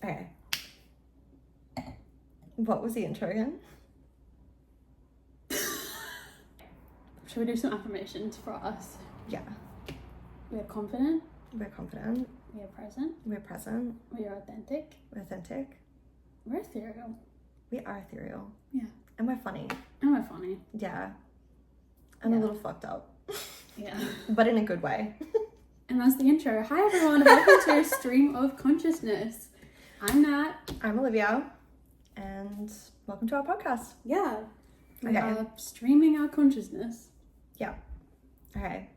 Okay. What was the intro again? Should we do some affirmations for us? Yeah. We are confident. We're confident. We are present. We're present. We are authentic. We're authentic. We're ethereal. We are ethereal. Yeah. And we're funny. And we're funny. Yeah. And a little fucked up. Yeah. But in a good way. And that's the intro. Hi everyone, welcome to a Stream of Consciousness. I'm Nat. I'm Olivia. And welcome to our podcast. Yeah. We Okay. are streaming our consciousness. Yeah. Okay.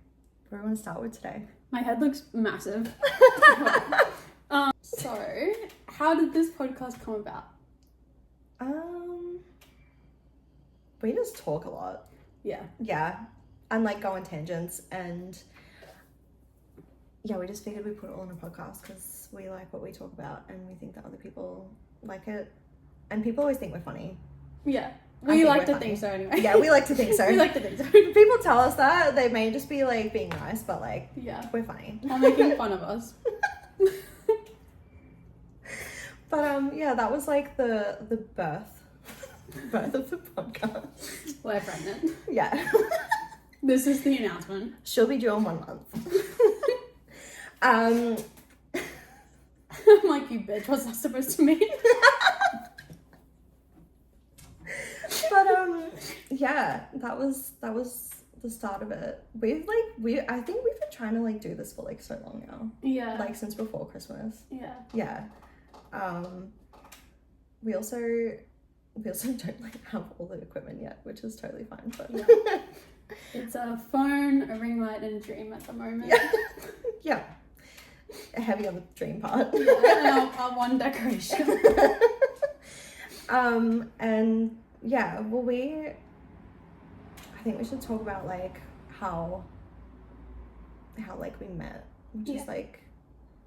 What do we want to start with today? My head looks massive. So, how did this podcast come about? We just talk a lot. Yeah. Yeah. And like go on tangents, and yeah, we just figured we'd put it all in a podcast because we like what we talk about and we think that other people like it. And people always think we're funny. Yeah. I We think like we're to funny. think so anyway. Yeah, we like to think so. We like to think so. People tell us that. They may just be like being nice, but like, Yeah. we're funny. Or making fun of us. But yeah, that was like the birth of the podcast. We're pregnant. Yeah. This is the announcement. She'll be due in 1 month. I'm like, you bitch, what's that supposed to mean? But yeah, that was the start of it. I think we've been trying to like do this for like so long now. Yeah. Like since before Christmas. Yeah. Yeah. We also don't like have all the equipment yet, which is totally fine. But Yeah. It's a phone, a ring light, and a dream at the moment. Yeah. Heavy on the dream part. Yeah, and our one decoration. And yeah, well, I think we should talk about like how like we met, which is like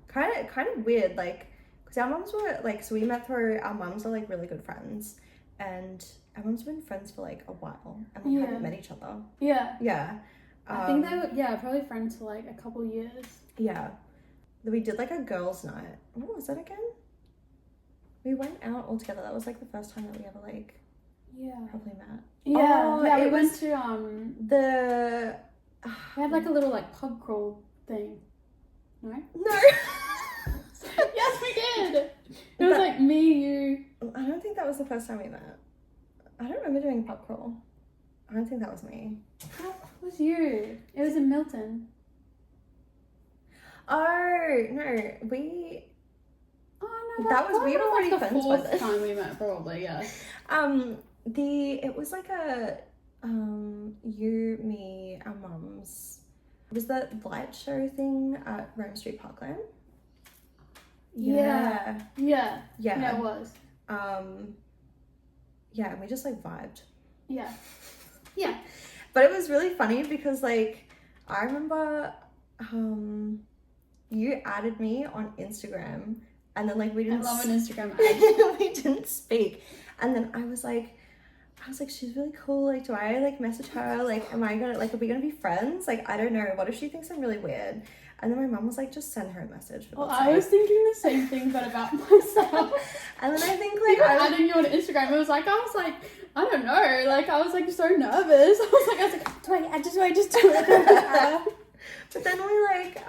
kind of weird, like because our mums were like, so we met through, our mums are like really good friends, and our mums have been friends for like a while and like haven't met each other. Yeah. I think they were, probably friends for like a couple years. Yeah. We did like a girls' night. What was that again? We went out all together. That was like the first time that we ever like probably met. Yeah, we it went was to the we had like a little like pub crawl thing. No? No. Yes, we did. It was like me, you. I don't think that was the first time we met. I don't remember doing pub crawl. I don't think that was me. That was you. It was in Milton. Oh no, we. Oh no, That was, we were already like the friends fourth with it. time we met, probably. Yeah. It was like a you, me, our mums. It was that light show thing at Rome Street Parkland. Yeah, it was. Yeah, and we just like vibed. Yeah. But it was really funny because like I remember you added me on Instagram, and then like we didn't I love an Instagram ad. we didn't speak, and then I was like she's really cool, like do I like message her, like am I gonna like, are we gonna be friends, like I don't know, what if she thinks I'm really weird? And then my mum was like, just send her a message. Well, I was thinking the same thing, but about myself. And then I think like adding you on Instagram, I was like, I don't know, like I was like so nervous. I was like, do I just do it? But then we like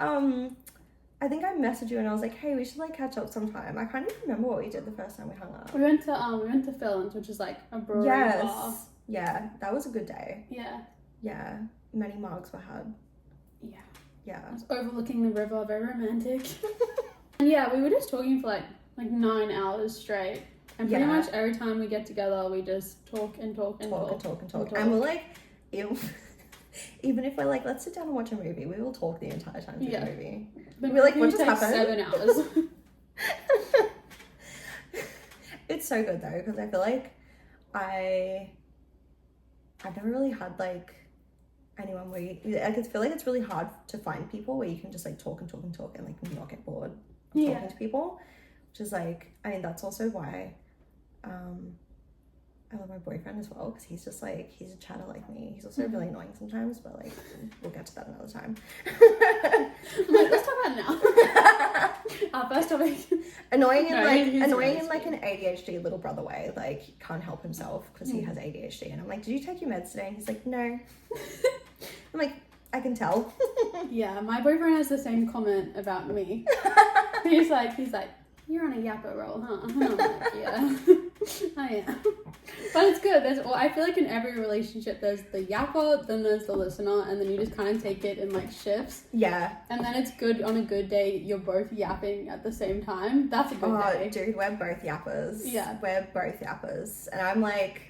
I think I messaged you and I was like, hey, we should like catch up sometime. I can't even remember what we did the first time we hung out. We went to Phil's, which is like a brewery bar. Yeah, that was a good day. Yeah. Many mugs were had. Yeah. I was overlooking the river, very romantic. And yeah, we were just talking for like 9 hours straight. And pretty much every time we get together, we just talk. And we're like, even if we're like, let's sit down and watch a movie, we will talk the entire time through the movie. We're like, what just happened? 7 hours. It's so good though, because I feel like I've never really had like anyone where I feel like it's really hard to find people where you can just like talk and like not get bored of talking to people, which is like, I mean, that's also why I love my boyfriend as well because he's just like, he's a chatter like me. He's also really annoying sometimes, but like, we'll get to that another time. I'm like, let's talk about it now. Our first topic. Annoying in really like an ADHD little brother way. Like, he can't help himself because he has ADHD. And I'm like, did you take your meds today? And he's like, no. I'm like, I can tell. Yeah, my boyfriend has the same comment about me. He's like, you're on a yapper roll, huh? And I'm like, yeah, I am. But it's good. I feel like in every relationship, there's the yapper, then there's the listener, and then you just kind of take it in like shifts. Yeah. And then it's good on a good day, you're both yapping at the same time. That's a good day. Dude, we're both yappers. Yeah. We're both yappers. And I'm like,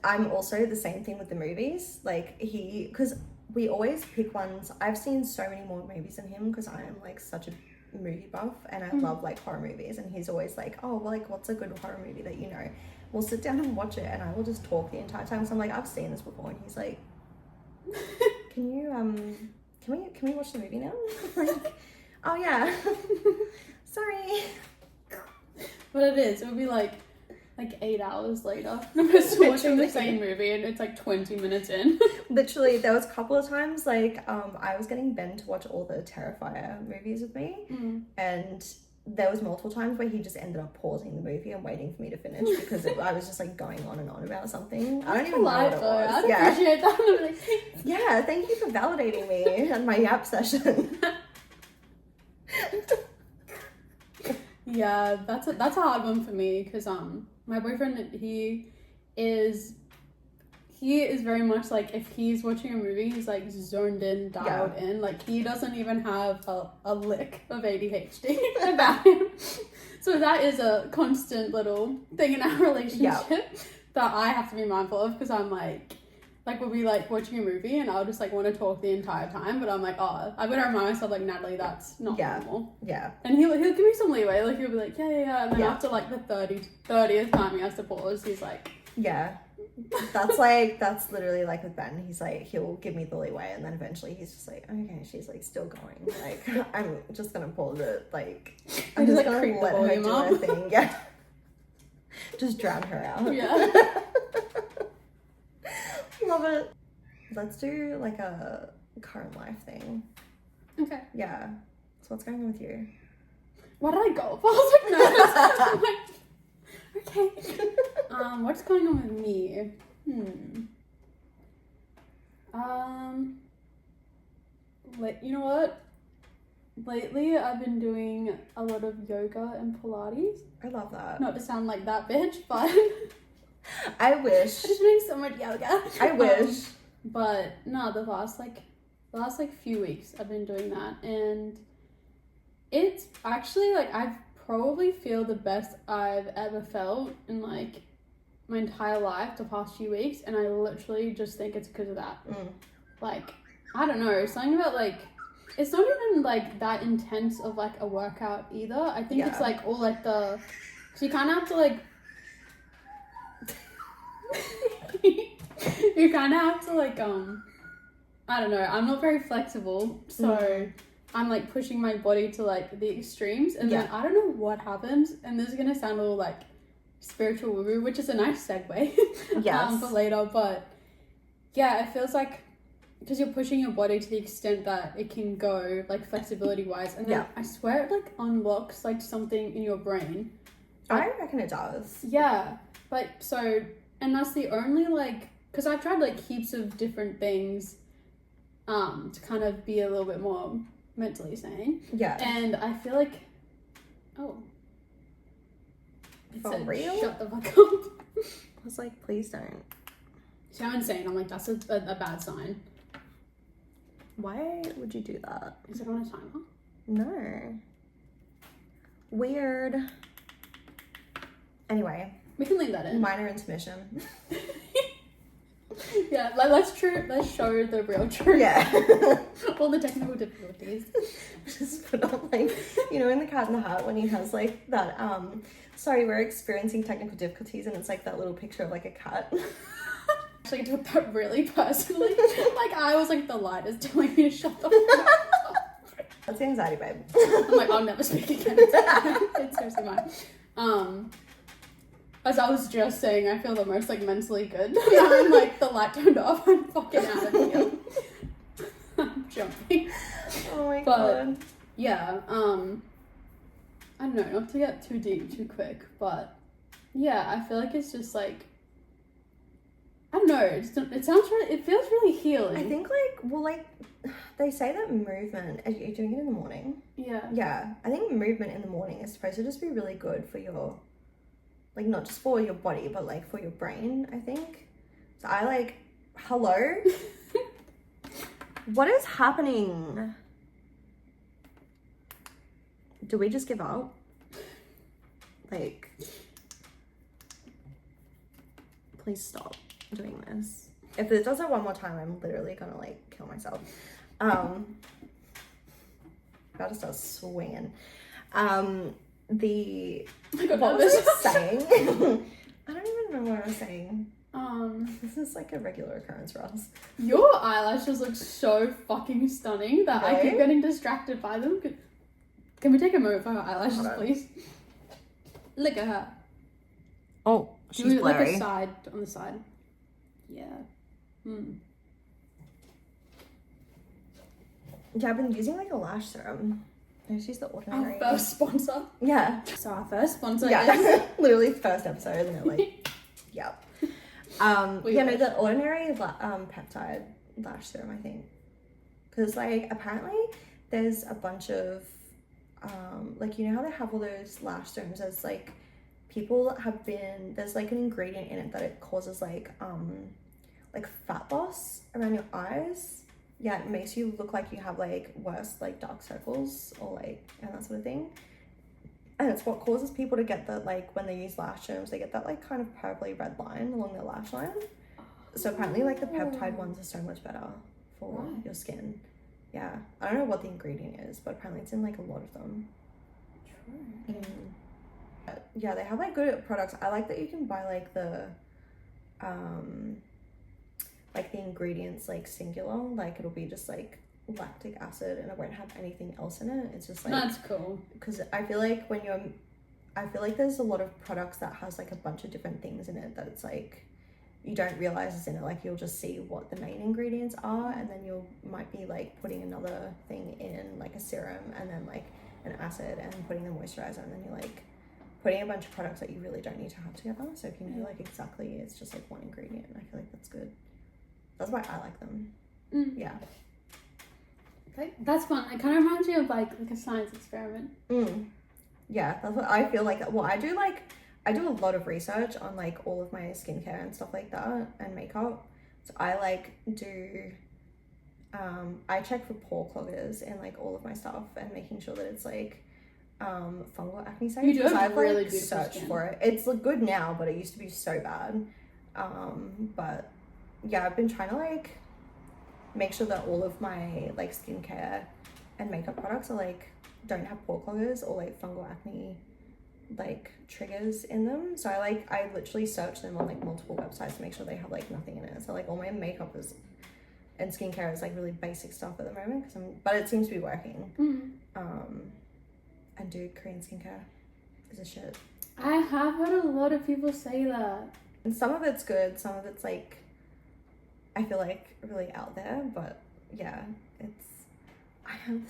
I'm also the same thing with the movies. Like, because we always pick ones. I've seen so many more movies than him because I am like such a movie buff and I love like horror movies, and he's always like, oh, well, like, what's a good horror movie that you know? We'll sit down and watch it and I will just talk the entire time. So I'm like, I've seen this before, and he's like, can we watch the movie now? Like, oh yeah. Sorry. But it would be like 8 hours later. We're still watching the same movie and it's like 20 minutes in. Literally, there was a couple of times like I was getting Ben to watch all the Terrifier movies with me, and there was multiple times where he just ended up pausing the movie and waiting for me to finish because I was just like going on and on about something. I don't even know what it was. I appreciate that. I'm like, yeah, thank you for validating me and my yap session. Yeah, that's a hard one for me because my boyfriend, he is very much like, if he's watching a movie, he's like zoned in, dialed in. Like, he doesn't even have a lick of ADHD about him. So that is a constant little thing in our relationship that I have to be mindful of, because I'm like we'll be like watching a movie and I'll just like want to talk the entire time, but I'm like, oh, I've got to remind myself, like, Natalie, that's not normal. Yeah. And he'll give me some leeway. Like, he'll be like, yeah. And then after like the 30th time he has to pause, he's like, yeah. That's literally like with Ben. He's like, he'll give me the leeway, and then eventually he's just like, okay, she's like still going. Like, I'm just gonna pause it. Like, I'm just gonna let her do her thing. Yeah. Just drown her out. Yeah. Love it. Let's do like a current life thing. Okay. Yeah. So what's going on with you? Why did I go? I was like, no. Okay. What's going on with me? You know what? Lately, I've been doing a lot of yoga and Pilates. I love that. Not to sound like that bitch, but I wish. I'm just doing so much yoga. I wish. But no, the last few weeks I've been doing that, and it's actually like I've probably feel the best I've ever felt in like my entire life the past few weeks, and I literally just think it's because of that. Like, I don't know, something about like, it's not even like that intense of like a workout either. I think it's like all like so you kind of have to like you kind of have to like I don't know, I'm not very flexible, so I'm like pushing my body to like the extremes, and then I don't know what happens, and this is gonna sound a little like spiritual woo-woo, which is a nice segue for later, but yeah, it feels like because you're pushing your body to the extent that it can go, like flexibility wise, and then I swear it like unlocks like something in your brain. I reckon it does. Yeah, like so, and that's the only like, because I've tried like heaps of different things to kind of be a little bit more mentally sane. Yeah. And I feel like, for real? Shut the fuck up. I was like, please don't. So I'm insane. I'm like, that's a bad sign. Why would you do that? Is it on a timer? No. Weird. Anyway. We can leave that in. Minor intermission. Yeah, let's show the real truth. Yeah. All the technical difficulties. Just put on like, you know, in the Cat in the Hat when he has like that, sorry, we're experiencing technical difficulties, and it's like that little picture of like a cat. Actually took that really personally. Like, I was like the light is telling me to shut the fuck up. That's anxiety, babe. I'm like, I'll never speak again. It's seriously mine. As I was just saying, I feel the most like mentally good. Now I'm like the light turned off. I'm fucking out of here. I'm jumping. Oh my god. Yeah. I don't know, not to get too deep too quick, but yeah, I feel like it's just like, I don't know, it feels really healing. I think like they say that movement, are you doing it in the morning? Yeah. Yeah, I think movement in the morning is supposed to just be really good for your, like not just for your body, but like for your brain, I think. So I like, hello? What is happening? Do we just give up? Like, please stop doing this. If it does it one more time, I'm literally gonna like kill myself. About to start swinging. Oh my God, What was I saying? I don't even remember what I was saying. This is like a regular occurrence for us. Your eyelashes look so fucking stunning that I keep getting distracted by them. Can we take a moment for her eyelashes, please? Look at her. Oh, she's blurry. Like on the side. Yeah. Yeah, I've been using like a lash serum. I just use the Ordinary. Our first sponsor. Yeah. So our first sponsor is literally the first episode, and they're like, yep. The Ordinary peptide lash serum, I think, because like apparently there's a bunch of like, you know how they have all those lash serums, there's like there's like an ingredient in it that it causes like fat loss around your eyes. Yeah, it makes you look like you have like worse like dark circles or like and that sort of thing. And it's what causes people to get that, like when they use lash serums, they get that like kind of purpley red line along their lash line. So apparently like the peptide ones are so much better for your skin. Yeah, I don't know what the ingredient is, but apparently it's in like a lot of them. True. Yeah, they have like good products. I like that you can buy like the ingredients like singular, like it'll be just like lactic acid and it won't have anything else in it. It's just like, that's cool, because I feel like there's a lot of products that has like a bunch of different things in it that it's like you don't realize is in it. Like you'll just see what the main ingredients are, and then might be like putting another thing in, like a serum, and then like an acid, and putting the moisturizer, and then you're like putting a bunch of products that you really don't need to have together. So if you know like exactly, it's just like one ingredient, and I feel like that's good. That's why I like them. Yeah. Okay, that's fun. It kind of reminds me of like a science experiment. Yeah, that's what I feel like. Well, I do a lot of research on like all of my skincare and stuff like that, and makeup. So I like do I check for pore cloggers in like all of my stuff, and making sure that it's like fungal acne safe. You do have I've really like beautiful searched skin. for it. It's good now, but it used to be so bad. But yeah, I've been trying to like make sure that all of my like skincare and makeup products are like don't have pore cloggers or like fungal acne like triggers in them. So I literally search them on like multiple websites to make sure they have like nothing in it. So like all my makeup and skincare is like really basic stuff at the moment, but it seems to be working. And dude, Korean skincare is a shit. I have heard a lot of people say that, and some of it's good, some of it's like I feel like really out there, but yeah, I have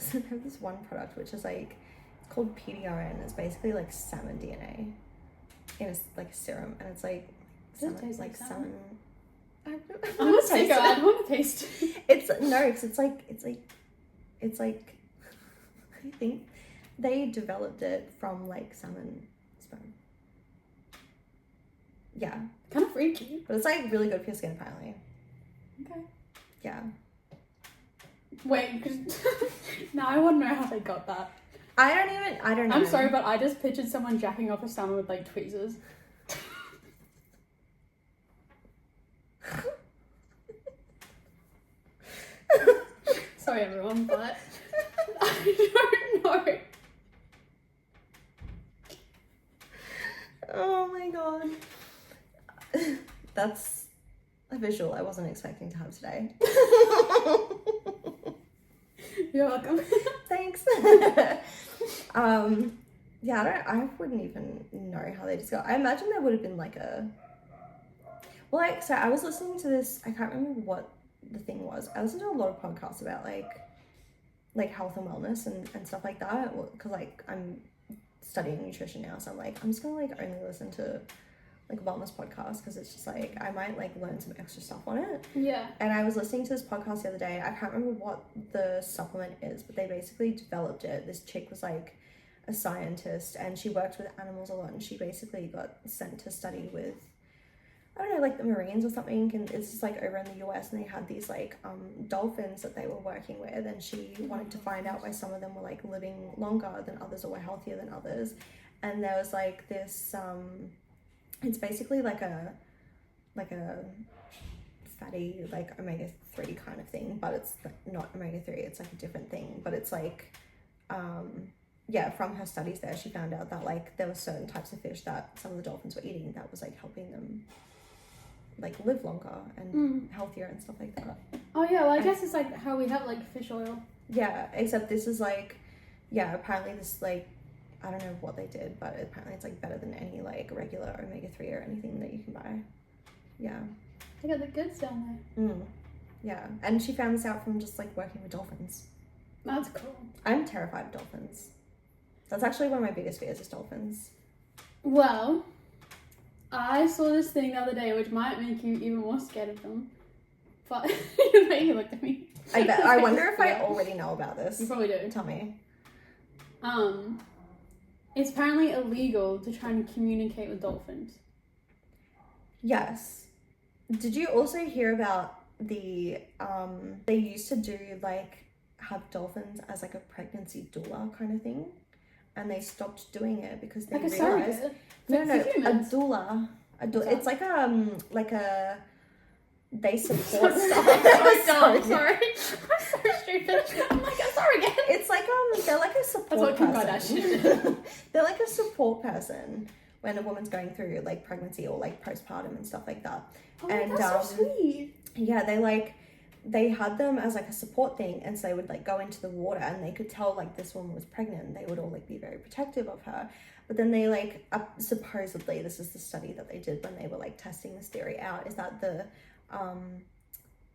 this one product which is like, it's called PDRN. It's basically like salmon DNA in like a serum, and it's like Does it taste like salmon? I want to taste it. I want to taste it. It's like I think they developed it from like salmon sperm. Yeah, kind of freaky, but it's like really good for your skin apparently. Okay. Yeah. Wait, now I want to know how they got that. I don't know. I'm sorry, but I just pictured someone jacking off a salmon with like tweezers. Sorry everyone, but I don't know. Oh my god. That's a visual I wasn't expecting to have today. You're welcome. Thanks. Yeah, I wouldn't even know how they discovered. I imagine there would have been like a. Well, like, so I was listening to this. I can't remember what the thing was. I listened to a lot of podcasts about like health and wellness and stuff like that. Because like I'm studying nutrition now, so I'm like I'm just gonna like only listen to like wellness podcasts because it's just like I might like learn some extra stuff on it. Yeah. And I was listening to this podcast the other day. I can't remember what the supplement is, but they basically developed it. This chick was like a scientist and she worked with animals a lot, and she basically got sent to study with, I don't know, like the Marines or something, and it's just like over in the US, and they had these like dolphins that they were working with, and she wanted to find out why some of them were like living longer than others or were healthier than others. And there was like this it's basically like a fatty like omega-3 kind of thing, but it's not omega-3, it's like a different thing, but it's like yeah, from her studies there, she found out that like there were certain types of fish that some of the dolphins were eating that was like helping them like live longer and healthier and stuff like that. Oh yeah, well I guess it's like how we have like fish oil. Yeah, except this is like, yeah, apparently this like, I don't know what they did, but apparently it's like better than any like regular omega-3 or anything that you can buy. Yeah. They got the goods down there. Yeah, and she found this out from just like working with dolphins. That's cool. I'm terrified of dolphins. That's actually one of my biggest fears is dolphins. Well, I saw this thing the other day which might make you even more scared of them. But you looked at me. I wonder if I already know about this. You probably do. Tell me. It's apparently illegal to try and communicate with dolphins. Yes. Did you also hear about the they used to do like have dolphins as like a pregnancy doula kind of thing, and they stopped doing it because they like realized a doula. It's like a they support stuff. I'm sorry. I'm so stupid. I'm like, I'm sorry again. It's like they're like a support person. They're like a support person when a woman's going through like pregnancy or like postpartum and stuff like that. Oh, and that's so sweet. Yeah, they had them as like a support thing, and so they would like go into the water and they could tell like this woman was pregnant, and they would all like be very protective of her. But then they like supposedly, this is the study that they did when they were like testing this theory out, is that the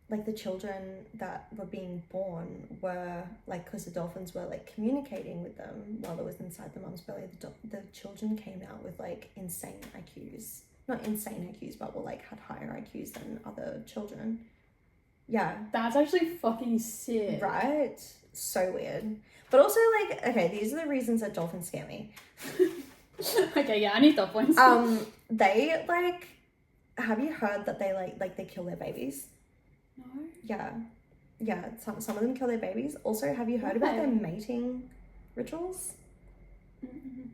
like the children that were being born were like, because the dolphins were like communicating with them while it was inside the mum's belly, the children came out with like insane IQs. Not insane IQs, but were like had higher IQs than other children. Yeah. That's actually fucking sick. Right? So weird. But also like, okay, these are the reasons that dolphins scare me. Okay, yeah, I need dolphins. They like, have you heard that they like they kill their babies? No. Yeah, some of them kill their babies. Also, have you heard about their mating rituals? Mm-mm.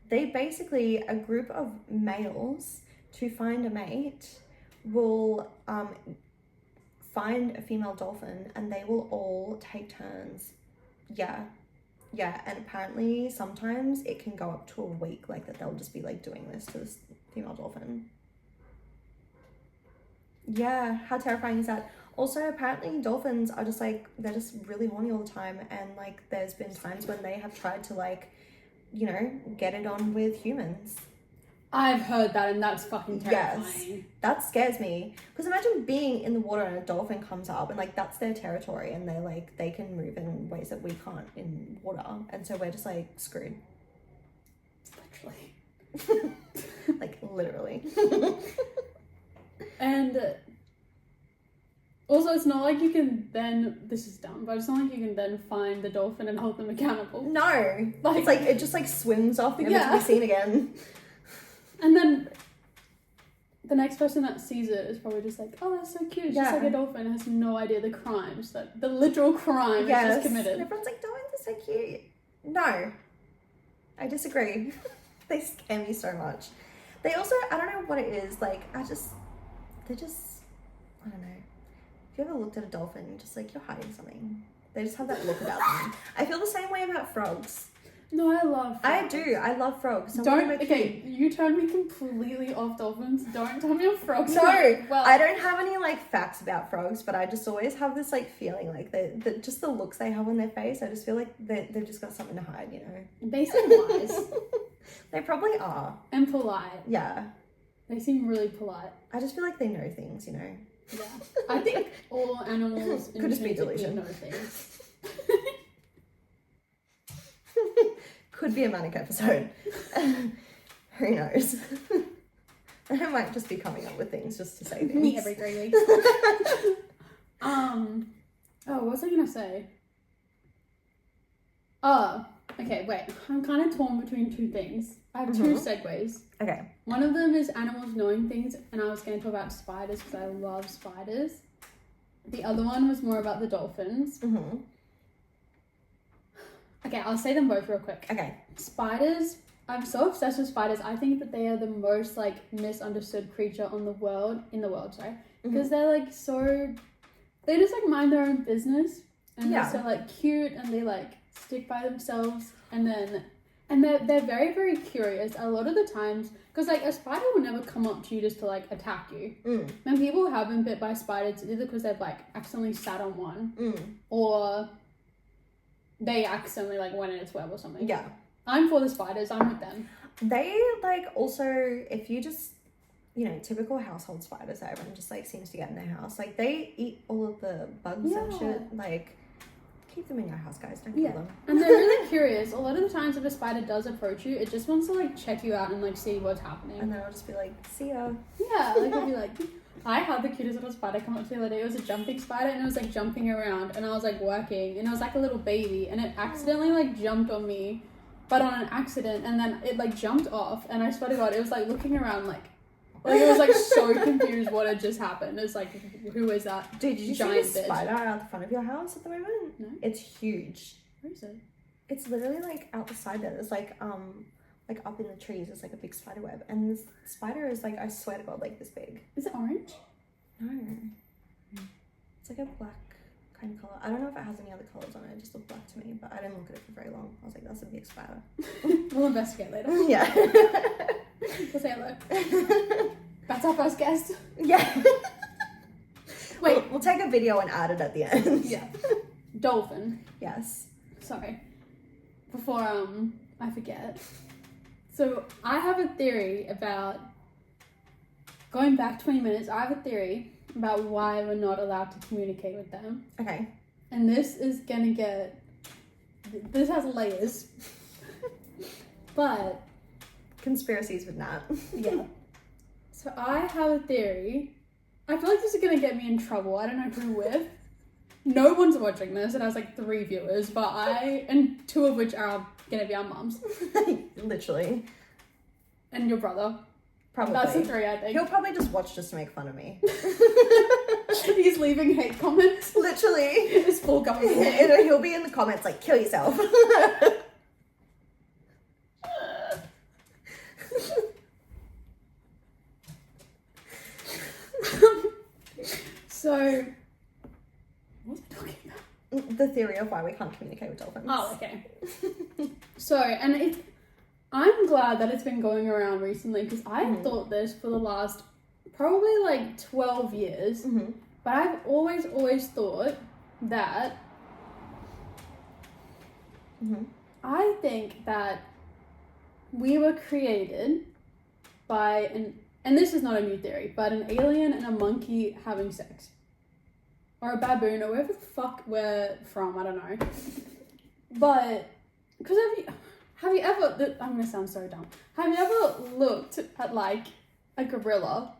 They basically, a group of males to find a mate will find a female dolphin, and they will all take turns. Yeah, and apparently sometimes it can go up to a week, like that they'll just be like doing this to this female dolphin. Yeah, how terrifying is that? Also, apparently dolphins are just like, they're just really horny all the time, and like there's been times when they have tried to like, you know, get it on with humans. I've heard that, and that's fucking terrifying. Yes, that scares me. Because imagine being in the water and a dolphin comes up, and like that's their territory, and they can move in ways that we can't in water, and so we're just like screwed. Literally. Like literally. And also, it's not like you can then, this is dumb, but it's not like you can then find the dolphin and hold them accountable. No, it's like it just like swims off, never to be seen again. And then the next person that sees it is probably just like, oh, that's so cute. It's just like a dolphin, has no idea the crimes, that the literal crime is just committed. And everyone's like, dolphins are so cute. No, I disagree. They scare me so much. They also, I don't know what it is, like, I don't know. If you ever looked at a dolphin, just like, you're hiding something. They just have that look about them. I feel the same way about frogs. No, I love frogs. I do. I love frogs. Okay, you turned me completely off dolphins. Don't tell me frogs. No, well, I don't have any like facts about frogs, but I just always have this like feeling like just the looks they have on their face. I just feel like they've just got something to hide, you know. They seem wise. They probably are. And polite. Yeah. They seem really polite. I just feel like they know things, you know. Yeah. I think all animals could just be intrinsically delusion. know things. Could be a manic episode. Who knows? I might just be coming up with things just to say things. Me every 3 weeks. Oh, what was I gonna say? Oh, okay, wait. I'm kind of torn between two things. I have two segues. Okay. One of them is animals knowing things, and I was going to talk about spiders because I love spiders. The other one was more about the dolphins. Mm-hmm. Okay, I'll say them both real quick. Okay. Spiders, I'm so obsessed with spiders. I think that they are the most, like, misunderstood creature in the world, because they're, like, so, they just, like, mind their own business, and they're so, like, cute, and they, like, stick by themselves, and they're very, very curious a lot of the times, because, like, a spider will never come up to you just to, like, attack you. When people have been bit by spiders, it's either because they've, like, accidentally sat on one, or they accidentally, like, went in its web or something. Yeah. I'm for the spiders. I'm with them. They, like, also, if you just, you know, typical household spiders that everyone just, like, seems to get in their house. Like, they eat all of the bugs and shit. Like, keep them in your house, guys. Don't kill them. And they're really curious. A lot of the times if a spider does approach you, it just wants to, like, check you out and, like, see what's happening. And then I'll just be like, see ya. Yeah, like, I'll be like... I had the cutest little spider come up to the other day. It was a jumping spider, and it was, like, jumping around, and I was, like, working, and it was, like, a little baby, and it accidentally, like, jumped on me, but on an accident, and then it, like, jumped off, and I swear to God, it was, like, looking around, like it was, like, so confused what had just happened. It was, like, who is that? Dude, did you giant see the spider out the front of your house at the moment? No. It's huge. Where is it? It's literally, like, out the side there. There's, like up in the trees, there's, like, a big spider web, and this spider is, like, I swear to God, like, this big. Is it orange? No. It's like a black kind of colour. I don't know if it has any other colours on it. It just looked black to me, but I didn't look at it for very long. I was like, that's a big spider. We'll investigate later. Yeah. We'll say hello. That's our first guest. Yeah. Wait. We'll take a video and add it at the end. Yeah. Dolphin. Yes. Sorry. Before I forget. So I have a theory about... Going back 20 minutes, I have a theory about why we're not allowed to communicate with them. Okay. And this is gonna get... This has layers. But... Conspiracies with Nat. Yeah. So I have a theory. I feel like this is gonna get me in trouble. I don't know who with. No one's watching this, and I was like 3 viewers, but and 2 of which are gonna be our mums. Literally. And your brother. Probably. That's the 3, I think. He'll probably just watch just to make fun of me. He's leaving hate comments. Literally. It's full coming. He'll be in the comments like, kill yourself. So, what was I talking about? The theory of why we can't communicate with dolphins. Oh, okay. So, and I'm glad that it's been going around recently, because I have thought this for the last probably like 12 years, but I've always thought that I think that we were created by and this is not a new theory, but an alien and a monkey having sex. Or a baboon, or wherever the fuck we're from, I don't know. But, because have you ever, I'm gonna sound so dumb. Have you ever looked at, like, a gorilla?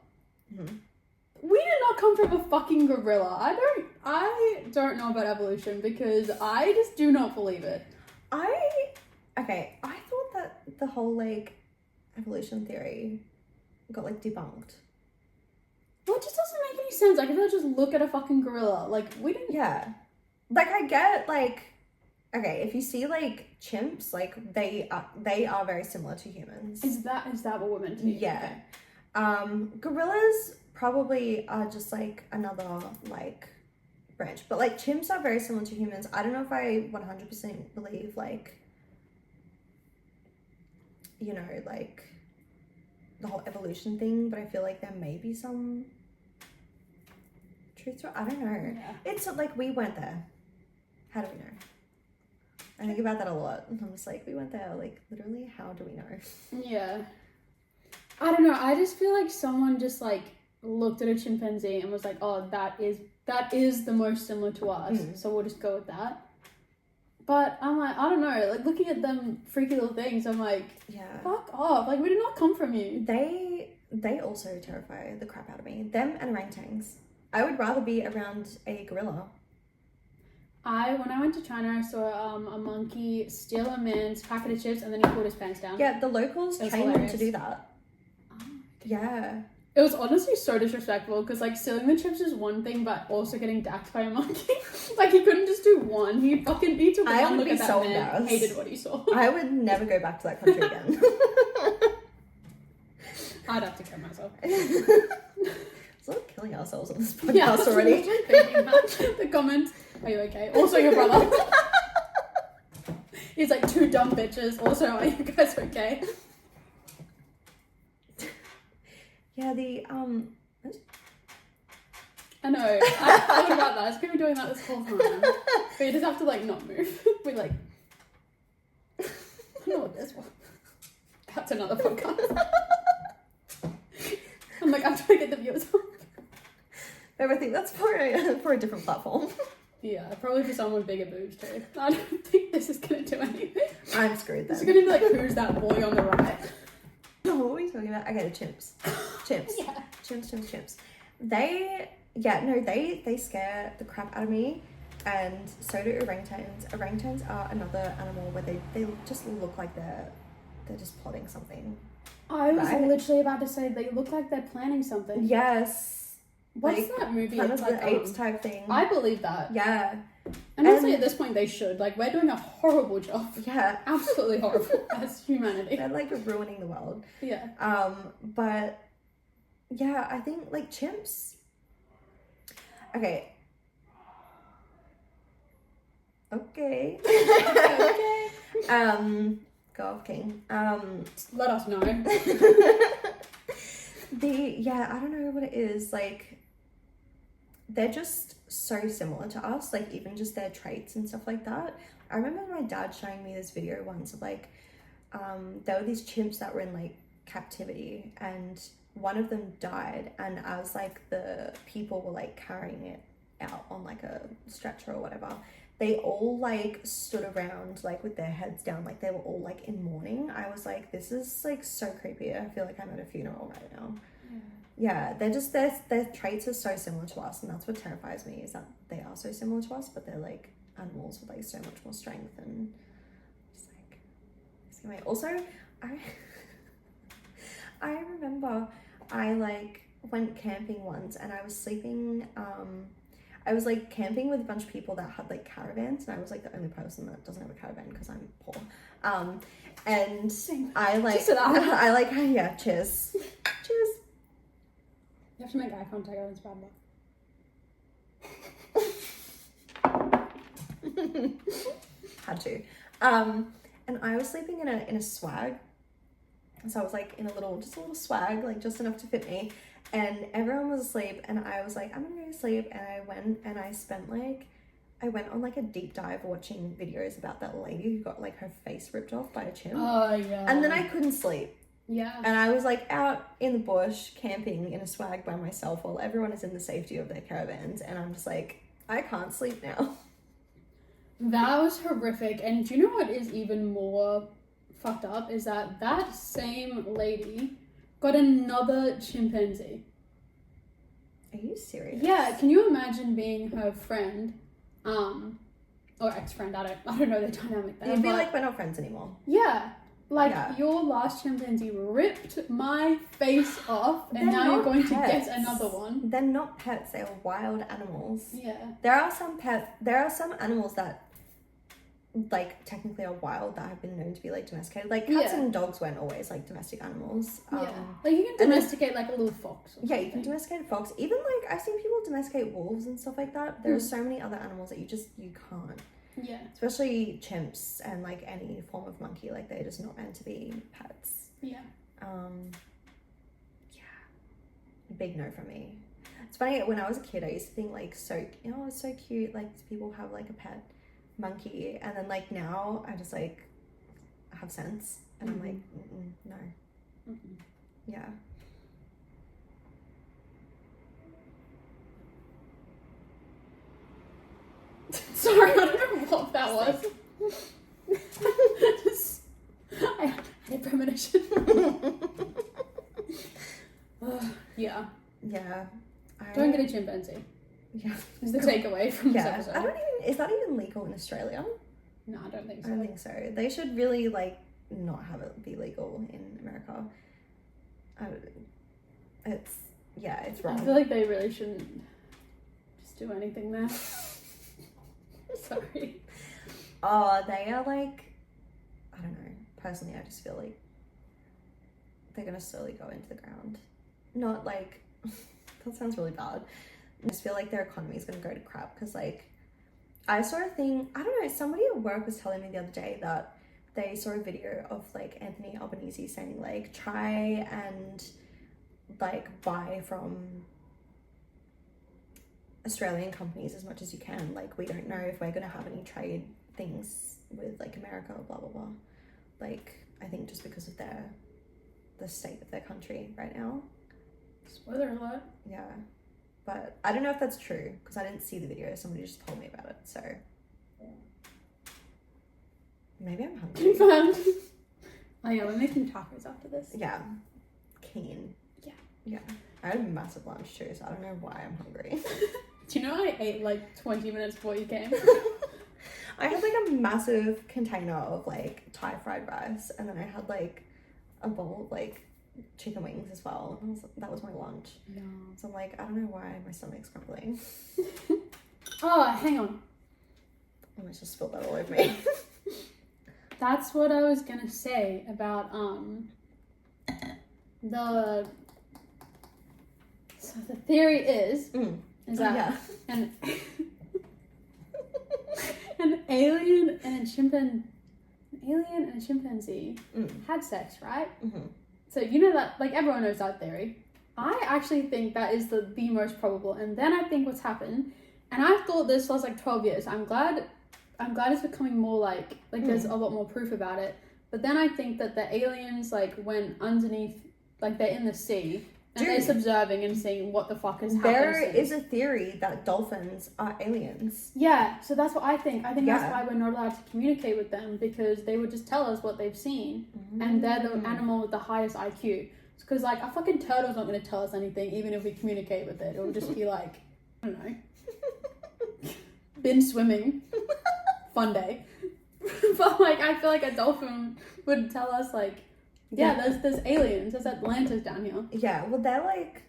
We did not come from a fucking gorilla. I don't know about evolution, because I just do not believe it. I thought that the whole, like, evolution theory got, like, debunked. Well, it just doesn't make any sense. Like, if I just look at a fucking gorilla, like, we didn't... Yeah. Like, I get, like... Okay, if you see, like, chimps, like, they are very similar to humans. Is that what we're meant to be? Yeah. Okay. Gorillas probably are just, like, another, like, branch. But, like, chimps are very similar to humans. I don't know if I 100% believe, like... you know, like the whole evolution thing, but I feel like there may be some truth to it. I don't know. Yeah. It's like we went there. How do we know? I think about that a lot. I'm just like, we went there. Like, literally, how do we know? Yeah. I don't know. I just feel like someone just like looked at a chimpanzee and was like, oh, that is the most similar to us. So we'll just go with that. But I'm like, I don't know. Like, looking at them freaky little things, I'm like, Yeah. fuck off. Like, we did not come from you. They also terrify the crap out of me. Them and orangutans. I would rather be around a gorilla. When I went to China, I saw a monkey steal a man's packet of chips and then he pulled his pants down. Yeah, the locals It was train them hilarious. to do that. Oh, okay. Yeah. It was honestly so disrespectful because, like, stealing the chips is one thing, but also getting daxed by a monkey. Like, he couldn't just do one. He took one look at that man, embarrassed. hated what he saw. I would never go back to that country again. I'd have to kill myself. We're killing ourselves on this podcast Yeah, already. Thinking that. The comments, are you okay? Also your brother. He's like, 2 dumb bitches. Also, are you guys okay? Yeah, I know. I thought about that. It's gonna be doing that this whole time. But you just have to like not move. We're like, I don't know what this was. That's another podcast. I'm like, I'm trying to get the viewers on. I think that's for a different platform. Yeah, probably for someone with bigger boobs too. I don't think this is gonna do anything. I'm screwed then. It's gonna be like, who's that boy on the right? Oh, what are we talking about? Okay, the chimps. Chimps. Yeah. Chimps. They scare the crap out of me, and so do orangutans. Orangutans are another animal where they just look like they're just plotting something. I was Right? literally about to say they look like they're planning something. Yes. What's like, that movie? Planet It's of like the Apes type thing. I believe that. Yeah. And honestly, at this point, they should. Like, we're doing a horrible job. Yeah. Absolutely horrible as humanity. They're like ruining the world. Yeah. But yeah, I think like chimps. Okay. Okay. Go off, King. Let us know. I don't know what it is. Like, they're just so similar to us. Like, even just their traits and stuff like that. I remember my dad showing me this video once of like, there were these chimps that were in like captivity, and one of them died, and as like the people were like carrying it out on like a stretcher or whatever, they all like stood around like with their heads down, like they were all like in mourning. I was like, this is like so creepy. I feel like I'm at a funeral right now. Yeah, they're just their traits are so similar to us, and that's what terrifies me, is that they are so similar to us, but they're like animals with like so much more strength, and just like anyway. Also, I remember I like went camping once, and I was sleeping. I was like camping with a bunch of people that had like caravans, and I was like the only person that doesn't have a caravan because I'm poor. And I like I like yeah. Cheers. Cheers. You have to make eye contact on this bad luck. Had to. And I was sleeping in a swag. So I was like in a little swag, like just enough to fit me. And everyone was asleep, and I was like, I'm gonna go to sleep. And I went and I went on like a deep dive watching videos about that lady who got like her face ripped off by a chimp. Oh yeah. And then I couldn't sleep. Yeah. And I was like out in the bush camping in a swag by myself while everyone is in the safety of their caravans, and I'm just like, I can't sleep now. That was horrific. And do you know what is even more fucked up? Is that same lady got another chimpanzee. Are you serious? Yeah, can you imagine being her friend, or ex-friend? I don't know the dynamic there. You'd be like, we're not friends anymore. Yeah. Like, Yeah. your last chimpanzee ripped my face off, and They're now you're not going pets. to get another one. They're not pets, they're wild animals. Yeah. There are some animals that like technically are wild that have been known to be like domesticated. Like cats and dogs weren't always like domestic animals. Yeah. Like you can domesticate like a little fox. Yeah, you can domesticate a fox. Even like I've seen people domesticate wolves and stuff like that. There are so many other animals that you can't. Yeah. Especially chimps and like any form of monkey, like they're just not meant to be pets. Yeah. Big no from me. It's funny, when I was a kid I used to think like, so, you know, it's so cute, like people have like a pet monkey, and then like now I just like have sense and I'm like, no. Yeah. Sorry, I don't know what that was. I had premonition. Yeah. Yeah. Don't get a chimpanzee. Yeah. Is the takeaway from this episode. Is that even legal in Australia? No, I don't think so. I don't think so. They should really like not have it be legal in America. It's wrong. I feel like they really shouldn't just do anything there. Sorry. Oh, they are like, I don't know. Personally, I just feel like they're gonna slowly go into the ground. Not like, that sounds really bad. I just feel like their economy is gonna go to crap because like, I saw a thing, I don't know, somebody at work was telling me the other day that they saw a video of like Anthony Albanese saying like, try and like buy from Australian companies as much as you can. Like, we don't know if we're gonna have any trade things with like America or blah blah blah. Like, I think just because of the state of their country right now. Spoiler alert. Yeah, but I don't know if that's true because I didn't see the video. Somebody just told me about it, so maybe I'm hungry. Confirmed. Oh yeah, we're making tacos after this. Yeah, keen. Yeah, I had a massive lunch too, so I don't know why I'm hungry. Do you know I ate like 20 minutes before you came? I had like a massive container of like Thai fried rice, and then I had like a bowl of like chicken wings as well. And that was my lunch. No. So I'm like, I don't know why my stomach's grumbling. Oh, hang on. I almost just spilled that all over me. That's what I was gonna say about So the theory is that an alien and a chimpanzee had sex, right? So you know that, like, everyone knows that theory. I actually think that is the most probable, and then I think what's happened, and I've thought this was like 12 years. I'm glad it's becoming more like there's a lot more proof about it. But then I think that the aliens like went underneath, like they're in the sea. And they're observing and seeing what the fuck is happening. There is a theory that dolphins are aliens. Yeah, so that's what I think. I think that's why we're not allowed to communicate with them, because they would just tell us what they've seen. And they're the animal with the highest IQ. Because, like, a fucking turtle's not going to tell us anything, even if we communicate with it. It would just be like, I don't know. Been swimming. Fun day. But, like, I feel like a dolphin would tell us, like, yeah, there's aliens. There's Atlantis down here. Yeah, well, they're like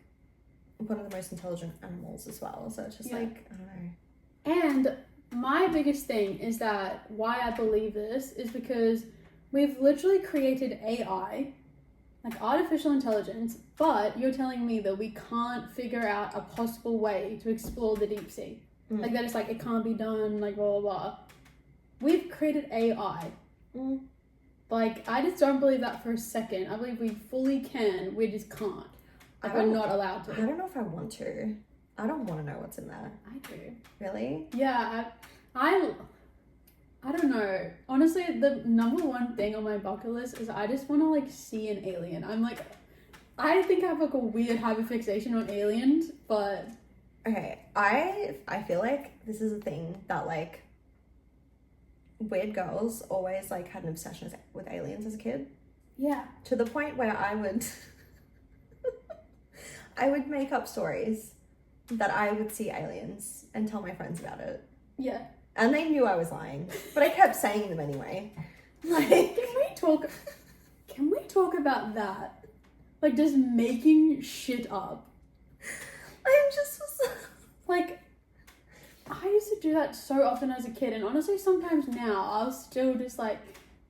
one of the most intelligent animals as well. So it's just like, I don't know. And my biggest thing is that why I believe this is because we've literally created AI, like artificial intelligence, but you're telling me that we can't figure out a possible way to explore the deep sea. Like that it's like, it can't be done, like blah, blah, blah. We've created AI. Like, I just don't believe that for a second. I believe we fully can, we just can't. Like, we're not allowed to. I don't know if I want to. I don't want to know what's in there. I do. Really? Yeah, I don't know. Honestly, the number one thing on my bucket list is I just want to, like, see an alien. I'm like, I think I have, like, a weird hyperfixation on aliens, but... Okay, I feel like this is a thing that, like, weird girls always like had an obsession with aliens as a kid. Yeah. To the point where I would make up stories that I would see aliens and tell my friends about it. Yeah. And they knew I was lying, but I kept saying them anyway. Like, can we talk about that? Like, just making shit up. I'm just like, I used to do that so often as a kid, and honestly, sometimes now I'll still just like